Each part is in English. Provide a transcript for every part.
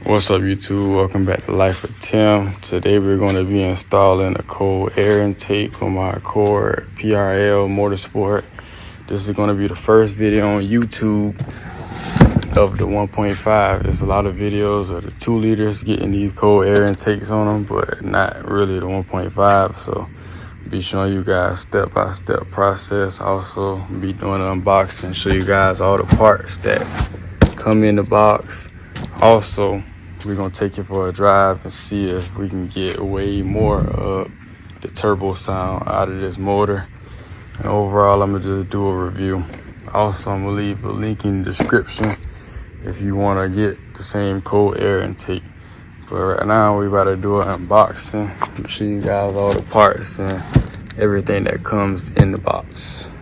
What's up, YouTube? Welcome back to Life with Tim. Today we're going to be installing a cold air intake on my Accord PRL Motorsport. This is going to be the first video on YouTube of the 1.5. There's a lot of videos of the 2 liters getting these cold air intakes on them, but not really the 1.5. So I'll be showing you guys step-by-step process. Also be doing an unboxing, show you guys all the parts that come in the box. Also, we're gonna take it for a drive and see if we can get way more of the turbo sound out of this motor. And overall, I'm gonna just do a review. Also, I'm gonna leave a link in the description if you wanna get the same cold air intake. But right now, we about to do an unboxing. I'll show you guys all the parts and everything that comes in the box.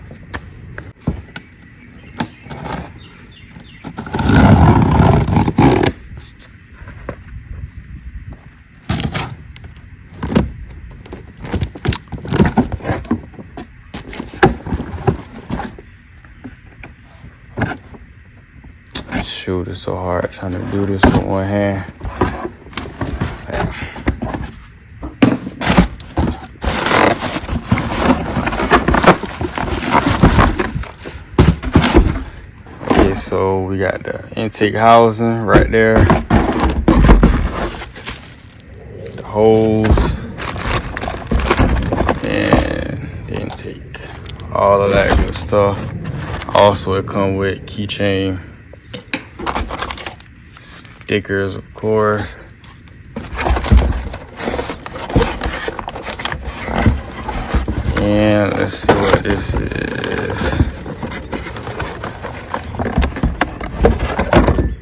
Shoot, it's so hard trying to do this with one hand. Okay, so we got the intake housing right there, the hose, and the intake, all of that good stuff. Also, it comes with keychain, stickers, of course. And let's see what this is.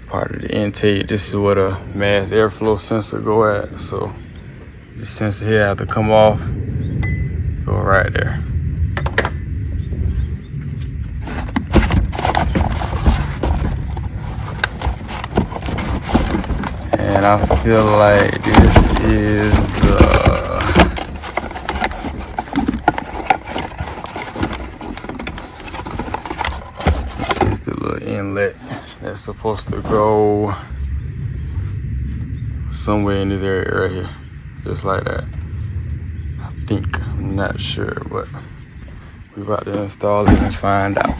Part of the intake. This is where the mass airflow sensor go at. So this sensor here have to come off, go right there. And I feel like this is the little inlet that's supposed to go somewhere in this area right here, just like that. I think, I'm not sure, but we're about to install it and find out.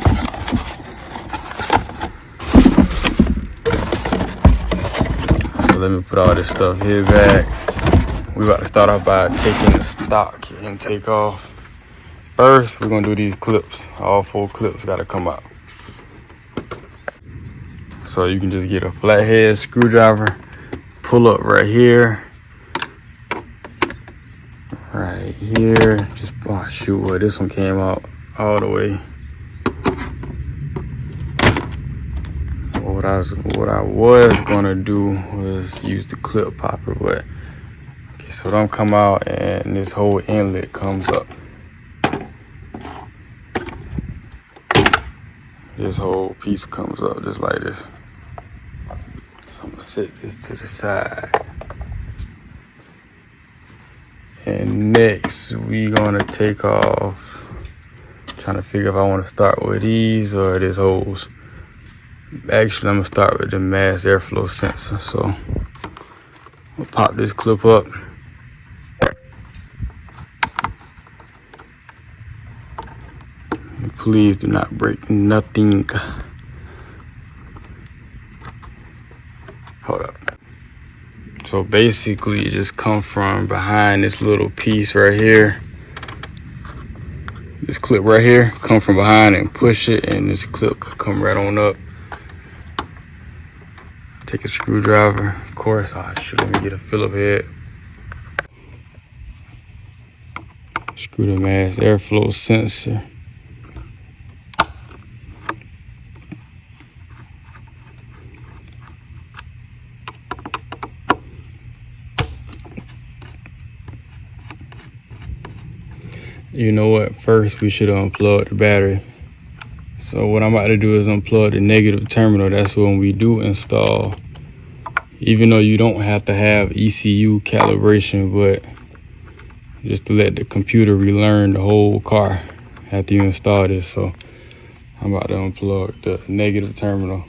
So let me put all this stuff here back. We about to start off by taking the stock intake off. First, we're gonna do these clips. All 4 clips gotta come out. So you can just get a flathead screwdriver, pull up right here. Right here. Just, oh shoot, well, this one came out all the way. What I was gonna do was use the clip popper, but okay, so don't come out and this whole inlet comes up. This whole piece comes up just like this. So I'm gonna set this to the side. And next we gonna take off, trying to figure if I wanna start with these or this hose. Actually, I'm gonna start with the mass airflow sensor. So we'll pop this clip up. And please do not break nothing. Hold up. So basically, it just comes from behind this little piece right here. This clip right here, come from behind and push it, and this clip come right on up. Take a screwdriver, of course. Oh shoot, let me get a Phillip head. Screw the mass airflow sensor. You know what? First, we should unplug the battery. So what I'm about to do is unplug the negative terminal. That's when we do install. Even though you don't have to have ECU calibration, but just to let the computer relearn the whole car after you install this. So I'm about to unplug the negative terminal.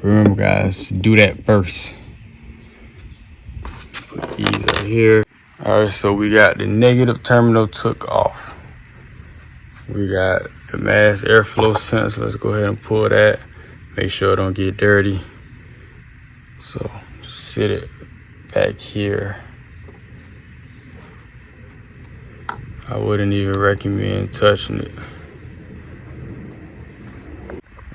Remember guys, do that first. Put these right here. All right, so we got the negative terminal took off. We got the mass airflow sensor. Let's go ahead and pull that. Make sure it don't get dirty. So sit it back here. I wouldn't even recommend touching it.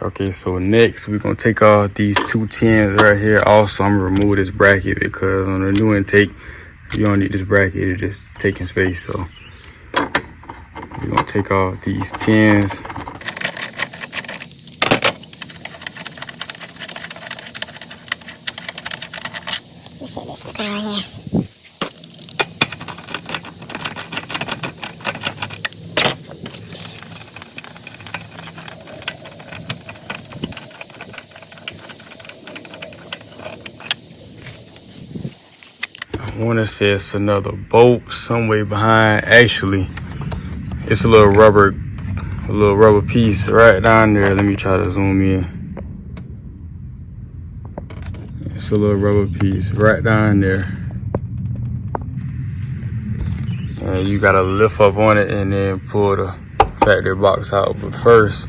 Okay, so next we're gonna take off these two tins right here. Also, I'm gonna remove this bracket because on the new intake, you don't need this bracket, it's just taking space. So we're gonna take off these tins. Let's see this right here. I want to say it's another bolt some way behind. Actually, it's a little rubber piece right down there. Let me try to zoom in. It's a little rubber piece right down there. And you gotta lift up on it and then pull the factory box out. But first,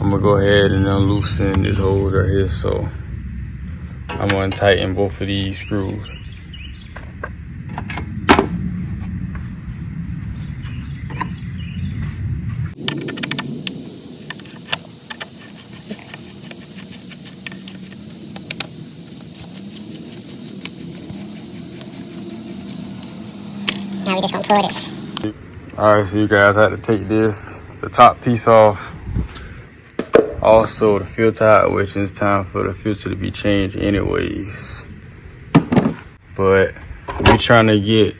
I'm gonna go ahead and unloosen this hose right here. So I'm gonna tighten both of these screws. Now we just gonna pull this. All right, so you guys had to take the top piece off. Also the filter out, which it's time for the filter to be changed anyways. But we trying to get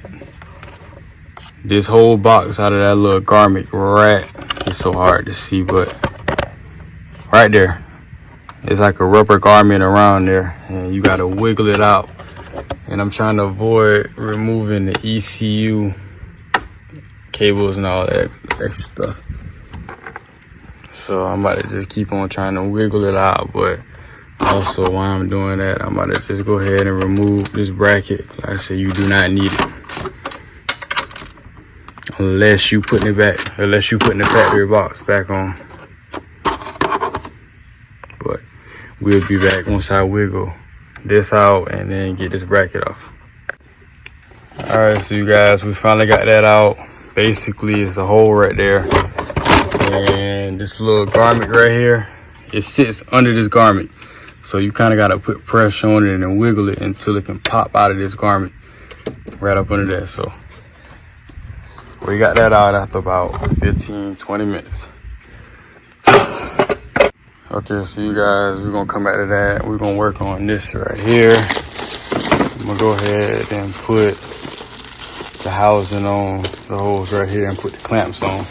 this whole box out of that little garment right. It's so hard to see, but right there. It's like a rubber garment around there, and you gotta wiggle it out. And I'm trying to avoid removing the ECU cables and all that extra stuff. So I'm about to just keep on trying to wiggle it out. But also while I'm doing that, I'm about to just go ahead and remove this bracket. Like I said, you do not need it. Unless you putting the factory box back on. But we'll be back once I wiggle this out and then get this bracket off. All right, so you guys, we finally got that out. Basically, it's a hole right there, and this little garment right here, it sits under this garment, so you kind of got to put pressure on it and wiggle it until it can pop out of this garment right up under there. So we got that out after about 15-20 minutes. Okay, so you guys, we're gonna come back to that. We're gonna work on this right here. I'm gonna go ahead and put the housing on the hose right here and put the clamps on.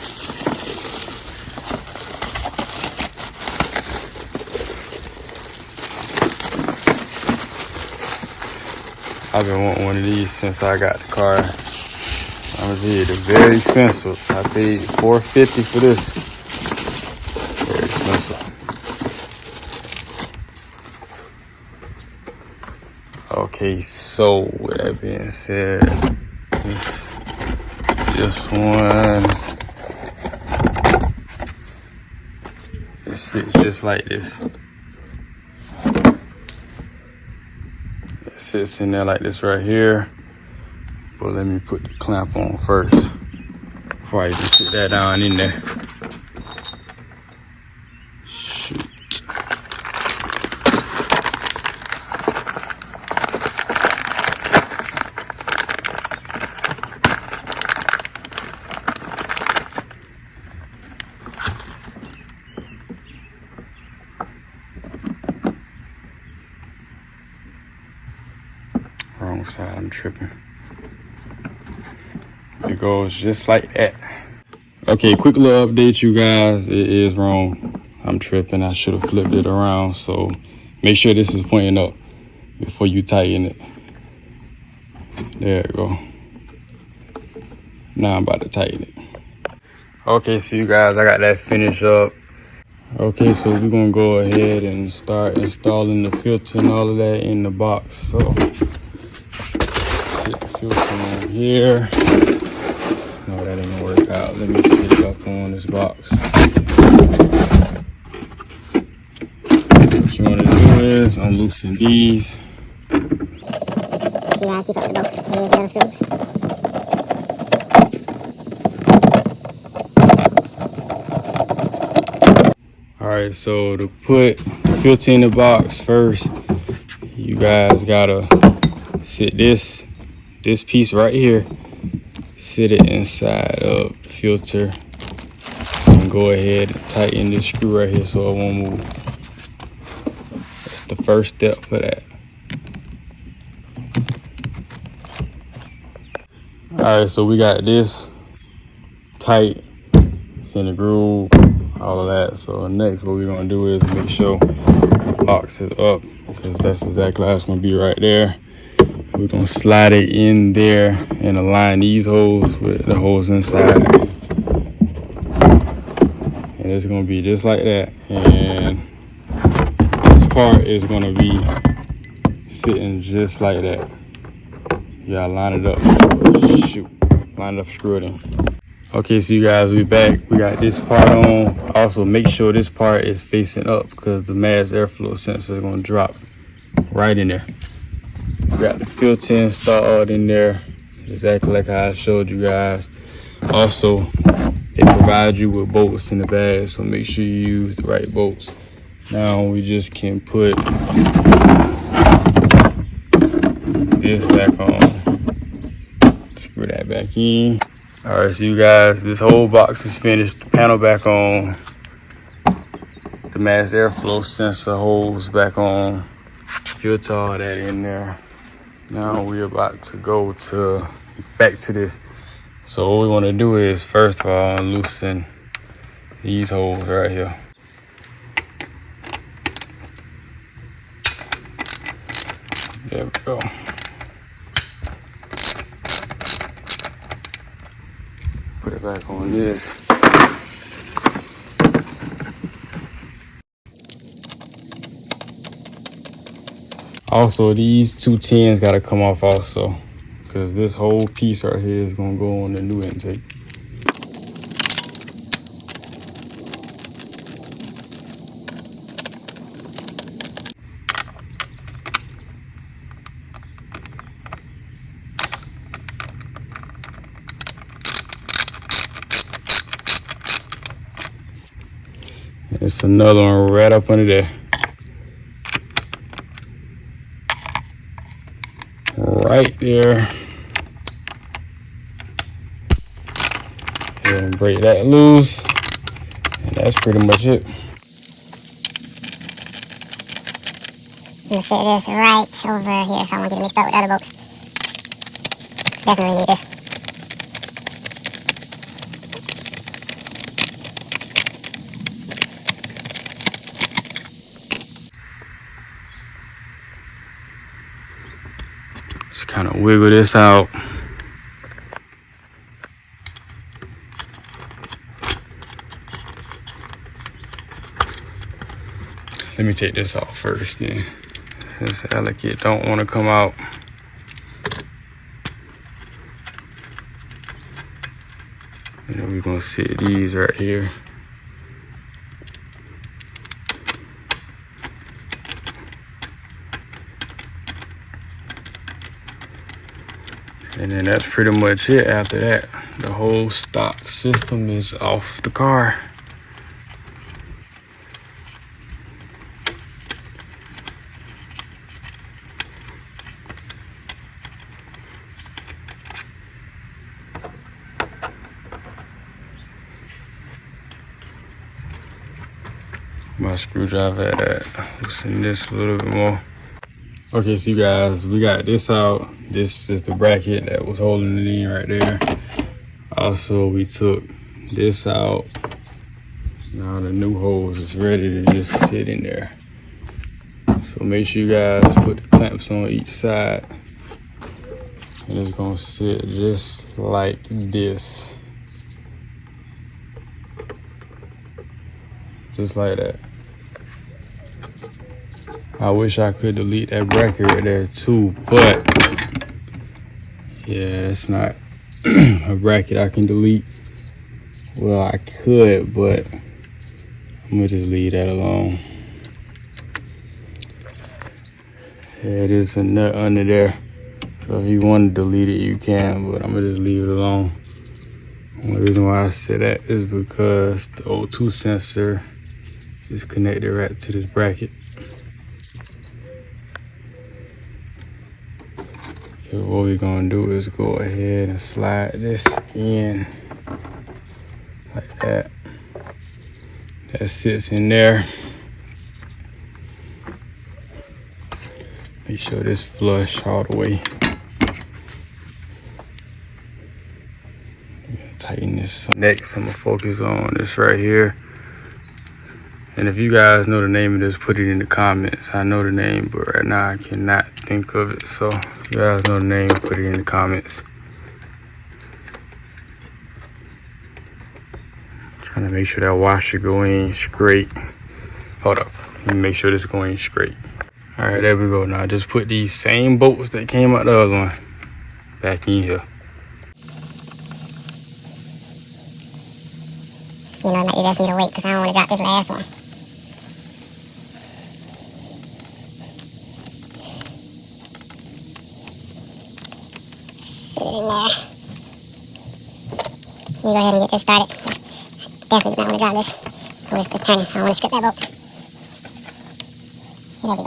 I've been wanting one of these since I got the car. I'm gonna tell you, they're very expensive. I paid $450 for this. Very expensive. Okay, so with that being said, this one, it sits just like this. It sits in there like this right here. But let me put the clamp on first before I even sit that down in there. Wrong side, I'm tripping. It goes just like that. Okay, quick little update, you guys. It is wrong. I'm tripping. I should have flipped it around. So make sure this is pointing up before you tighten it. There we go. Now I'm about to tighten it. Okay, so you guys, I got that finished up. Okay, so we're gonna go ahead and start installing the filter and all of that in the box. So sit the filter on here. No, that ain't gonna work out. Let me sit it up on this box. What you wanna do is unloosen these. Make sure you keep up with the bolts. Here's the other screws. Alright, so to put the filter in the box first, you guys gotta sit this piece right here, sit it inside of the filter, and go ahead and tighten this screw right here so it won't move. That's the first step for that. Alright, so we got this tight, it's in the groove, all of that. So next what we're gonna do is make sure the box is up, because that's exactly how it's gonna be right there. We're gonna slide it in there and align these holes with the holes inside. And it's gonna be just like that. And this part is gonna be sitting just like that. You gotta line it up. Shoot, line it up, screw it in. Okay, so you guys, we back. We got this part on. Also, make sure this part is facing up, because the mass airflow sensor is gonna drop right in there. We got the filter installed in there, exactly like how I showed you guys. Also, they provide you with bolts in the bag, so make sure you use the right bolts. Now we just can put this back on. Screw that back in. All right, so you guys, this whole box is finished. The panel back on. The mass airflow sensor holes back on. Filter all that in there. Now we're about to go back to this. So what we want to do is, first of all, loosen these holes right here. There we go. Put it back on this. Also, these two tins gotta come off also, because this whole piece right here is gonna go on the new intake. It's another one right up under there. Right there. And break that loose. And that's pretty much it. I'm gonna set this right over here, so I won't get it mixed up with other bolts. Definitely need this. Just kind of wiggle this out. Let me take this off first then. This allicate don't want to come out. And then we're gonna sit these right here. And then that's pretty much it. After that, the whole stock system is off the car. My screwdriver at that. Loosen this a little bit more. Okay, so you guys, we got this out. This is the bracket that was holding it in right there. Also, we took this out. Now the new hose is ready to just sit in there. So make sure you guys put the clamps on each side. And it's gonna sit just like this. Just like that. I wish I could delete that bracket right there too, but Yeah, that's not a bracket I can delete. Well, I could, but I'm gonna just leave that alone. Yeah, it is a nut under there. So if you want to delete it, you can, but I'm gonna just leave it alone. The only reason why I say that is because the O2 sensor is connected right to this bracket. So what we're gonna do is go ahead and slide this in like that. That sits in there. Make sure this flush all the way. Tighten this. Next, I'm gonna focus on this right here. And if you guys know the name of this, put it in the comments. I know the name, but right now I cannot think of it. So if you guys know the name, put it in the comments. Trying to make sure that washer go in straight. Hold up, let me make sure this going straight. All right, there we go. Now just put these same bolts that came out the other one back in here. You know, it might be best for me to wait because I don't want to drop this last one. Sit it in there. Let me go ahead and get this started. Definitely do not want to drop this. Oh, it's just turning. I don't want to strip that bolt. There we go.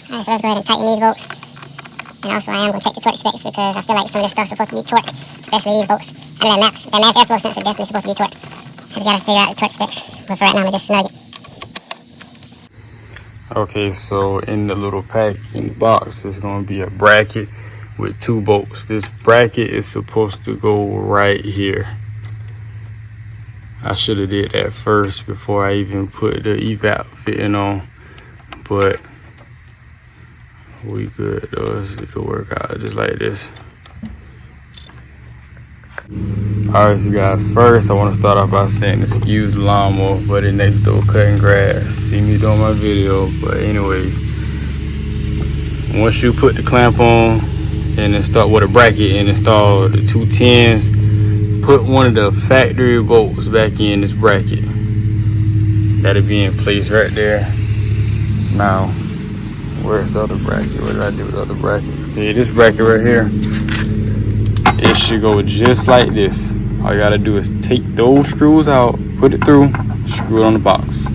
Alright, so let's go ahead and tighten these bolts. And also I am going to check the torque specs because I feel like some of this stuff's supposed to be torque, especially these bolts. I know that mass airflow sensor definitely supposed to be torque. I just got to figure out the torque specs. But for right now, I'm going to just snug it. Okay, so in the little pack in the box, there's going to be a bracket with 2 bolts. This bracket is supposed to go right here. I should have did that first before I even put the evap fitting on, but we good though. It'll work out just like this. Alright, so guys, first I want to start off by saying excuse the lawnmower, but it next door cutting grass. See me doing my video, but anyways, once you put the clamp on and install with a bracket and install the 2 10s, put one of the factory bolts back in this bracket. That'll be in place right there. Now, where's the other bracket? What did I do with the other bracket? Okay, this bracket right here, it should go just like this. All you gotta do is take those screws out, put it through, screw it on the box.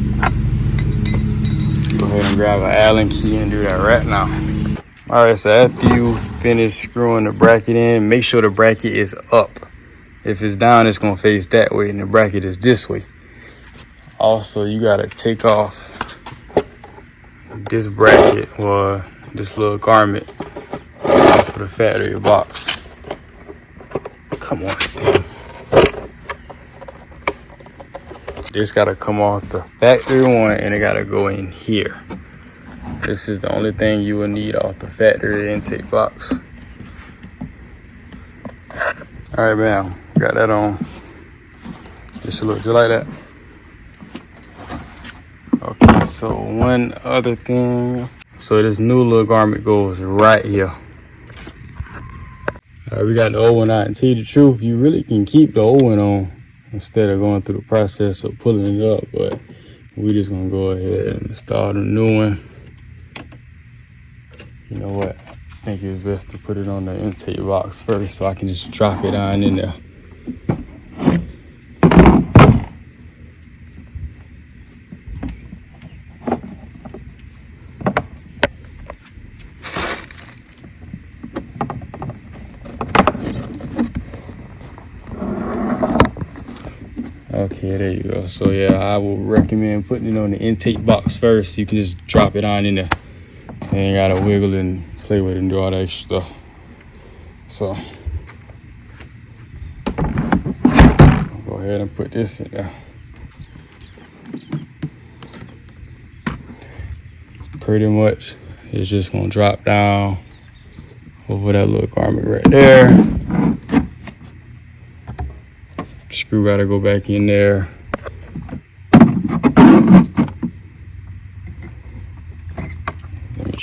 Go ahead and grab an Allen key and do that right now. All right, so after you finish screwing the bracket in, make sure the bracket is up. If it's down, it's gonna face that way, and the bracket is this way. Also, you gotta take off this bracket or this little garment off of the factory box. Come on, thing. This gotta come off the factory one, and it gotta go in here. This is the only thing you will need off the factory intake box. All right, man, got that on. This should look just like that. Okay, so one other thing. So this new little garment goes right here. All right, we got the old one out. And tell you the truth, you really can keep the old one on instead of going through the process of pulling it up. But we just gonna go ahead and install the new one. You know what? I think it's best to put it on the intake box first so I can just drop it on in there. Okay, there you go. So yeah, I will recommend putting it on the intake box first. You can just drop it on in there. You ain't gotta wiggle and play with it and do all that extra stuff. So go ahead and put this in there. Pretty much, it's just gonna drop down over that little garment right there. Screw gotta go back in there.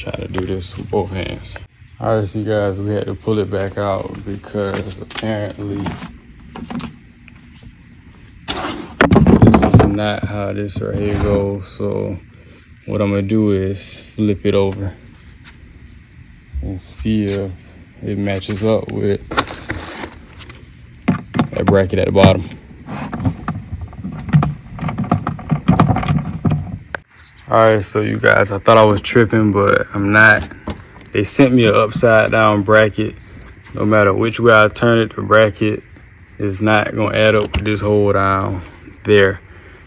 trying to do this with both hands. All right, so you guys, we had to pull it back out because apparently this is not how this right here goes. So what I'm gonna do is flip it over and see if it matches up with that bracket at the bottom. All right, so you guys, I thought I was tripping, but I'm not. They sent me an upside down bracket. No matter which way I turn it, the bracket is not gonna add up with this hole down there.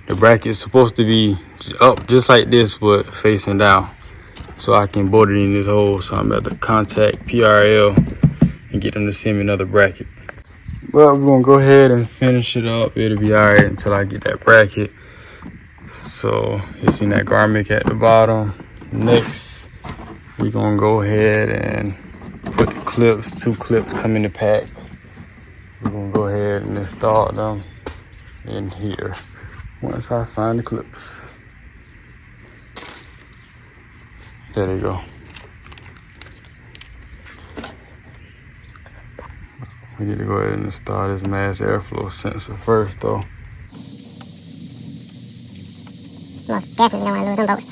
The bracket is supposed to be up just like this, but facing down. So I can bolt it in this hole. So I'm about to contact PRL and get them to send me another bracket. But we're gonna go ahead and finish it up. It'll be all right until I get that bracket. So you seen that garment at the bottom. Next, we're gonna go ahead and put the clips. 2 clips come in the pack. We're gonna go ahead and install them in here once I find the clips. There they go. We need to go ahead and install this mass airflow sensor first though. Most definitely don't want to lose them bolts.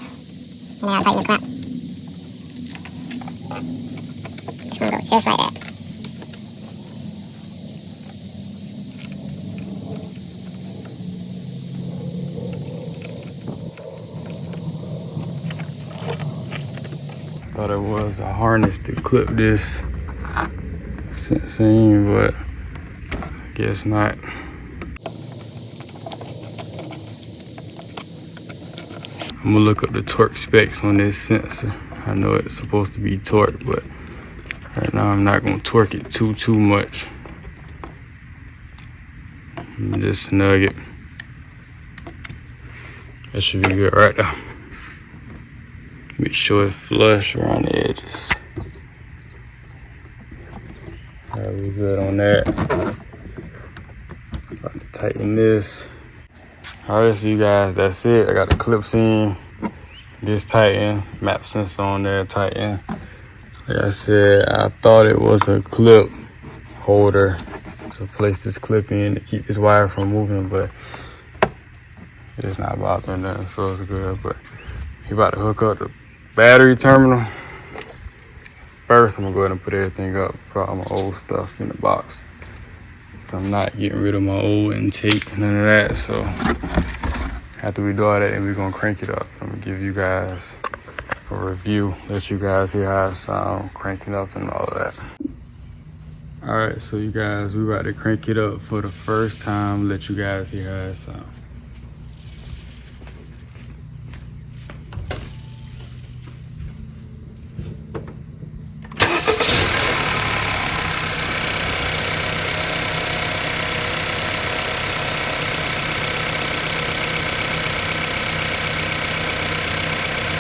And I gotta tighten the clamp. It's gonna go just like that. Thought it was a harness to clip this sensing, but I guess not. I'm gonna look up the torque specs on this sensor. I know it's supposed to be torque, but right now I'm not gonna torque it too much. Just snug it. That should be good right now. Make sure it's flush around the edges. Alright, we good on that. About to tighten this. Alright, so you guys, that's it. I got the clips in. This tighten. Map sensor on there, tighten. Like I said, I thought it was a clip holder to place this clip in to keep this wire from moving, but it's not bothering that, so it's good. But you about to hook up the battery terminal. First, I'm gonna go ahead and put everything up, put all my old stuff in the box. So I'm not getting rid of my old intake, none of that. So after we do all that, then we're gonna crank it up. I'm gonna give you guys a review, let you guys hear how it sounds, cranking up and all of that. All right, so you guys, we're about to crank it up for the first time, let you guys hear how it sounds.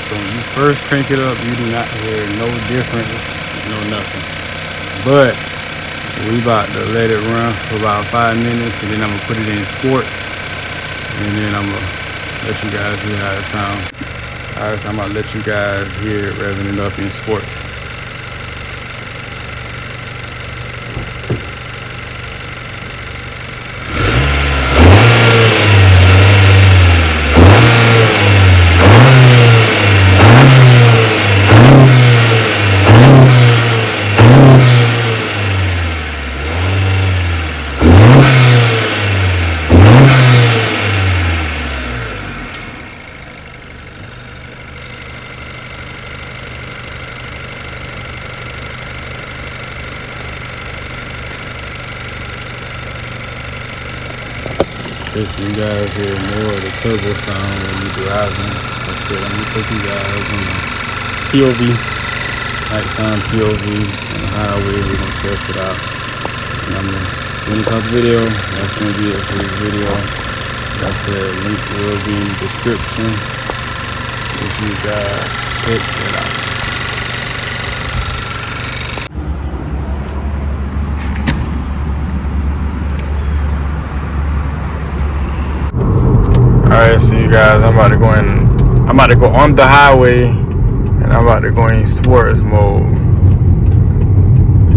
So when you first crank it up, you do not hear no difference, no nothing. But we about to let it run for about 5 minutes, and then I'm gonna put it in sport, and then I'm gonna let you guys hear how it sounds. All right, so I'm gonna let you guys hear it revving it up in sports. If you guys hear more of the turbo sound when you're driving, like I said, I'm gonna take you guys on the POV, nighttime POV on the highway. We're gonna test it out. And I'm gonna finish off the video. That's gonna be it for this video. Like I said, link will be in the description. If you guys check it out. Alright, so you guys, I'm about to go on the highway and I'm about to go in sports mode.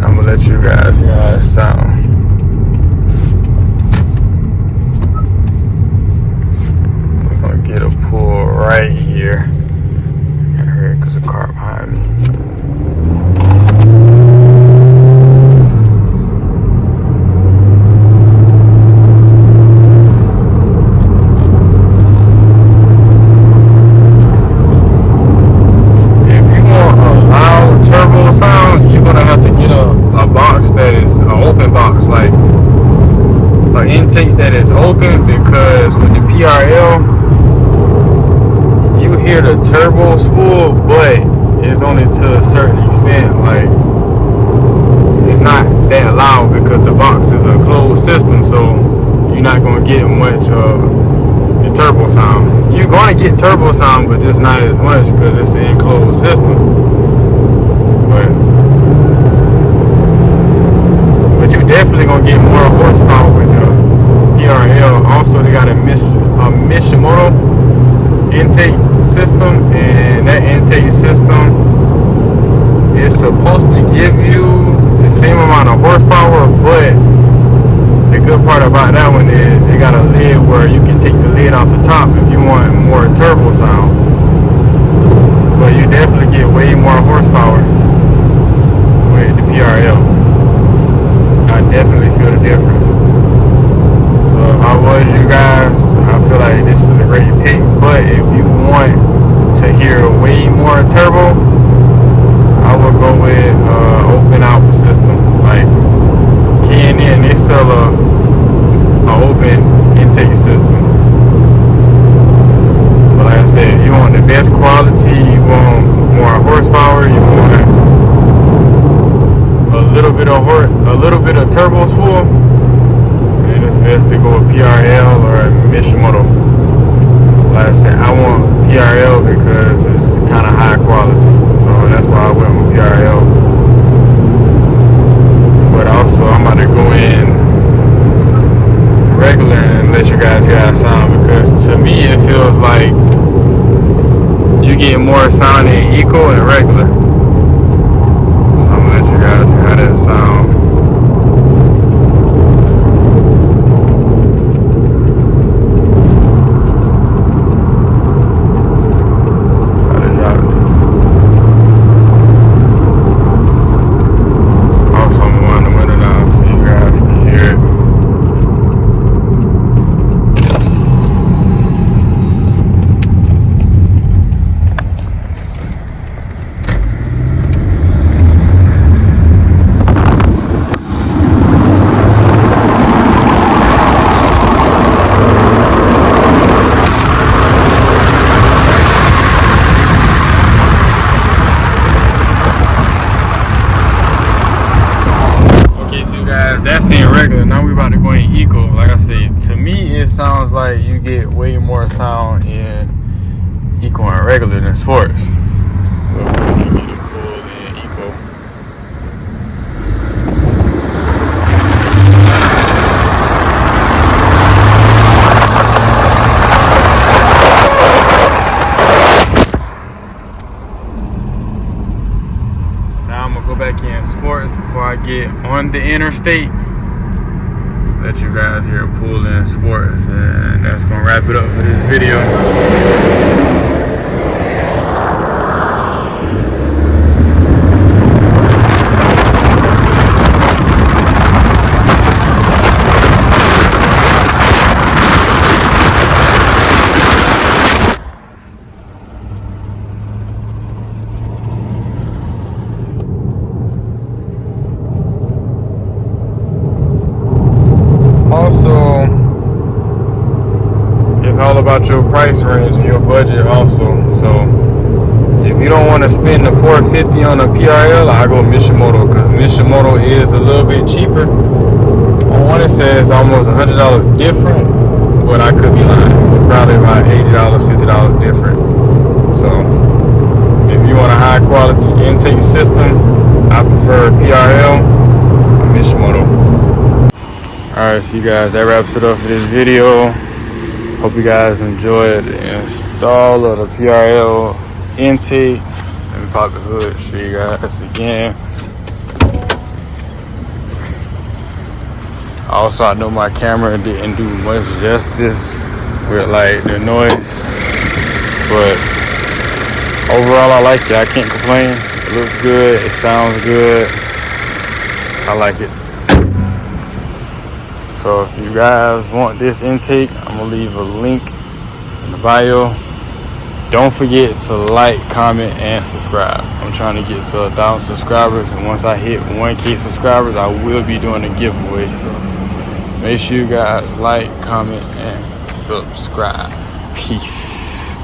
I'm gonna let you guys hear how it sound. We're gonna get a pull right here. Gotta hurry because the car behind me. Intake that is open, because with the PRL you hear the turbo spool, but it's only to a certain extent. Like, it's not that loud because the box is a closed system, so you're not going to get much of the turbo sound. You're going to get turbo sound, but just not as much because it's an enclosed system. But you definitely going to get more horsepower with the PRL. Also, they got a Mishimoto intake system, and that intake system is supposed to give you the same amount of horsepower, but the good part about that one is it got a lid where you can take the lid off the top if you want more turbo sound. But you definitely get way more horsepower with the PRL. I definitely feel the difference. So if I was you guys, I feel like this is a great pick. But if you want to hear way more turbo, I would go with open out system. Like K&N, they sell a open intake system. But like I said, if you want the best quality, you want more horsepower, you want a little bit of turbo spool, then it's best to go with PRL or Mishimoto. Like I said, I want PRL because it's kind of high quality, so that's why I went with PRL. But also, I'm about to go in regular and let you guys hear how it sound, because to me it feels like you get more sound in eco and regular. So I'm gonna let you guys hear how that sound. That's in regular. Now we about to go in eco. Like I said, to me it sounds like you get way more sound in eco and regular than sports. Now I'm gonna go back in sports before I get on the interstate. Let you guys hear pull in sports, and that's gonna wrap it up for this video. Also, it's all about your price range and your budget also. So if you don't want to spend the $450 on a PRL, I go Mishimoto, because Mishimoto is a little bit cheaper. I want to say it's almost $100 different, but I could be lying. Probably about $80, $50 different. So if you want a high quality intake system, I prefer PRL or Mishimoto. Alright, so you guys, that wraps it up for this video. Hope you guys enjoyed the install of the PRL intake Let me pop the hood, show you guys again. Also, I know my camera didn't do much justice with like the noise, but overall I like it. I can't complain. It looks good, it sounds good. I like it. So if you guys want this intake, I'm gonna leave a link in the bio. Don't forget to like, comment, and subscribe. I'm trying to get to 1,000 subscribers, and once I hit 1K subscribers, I will be doing a giveaway. So make sure you guys like, comment, and subscribe. Peace.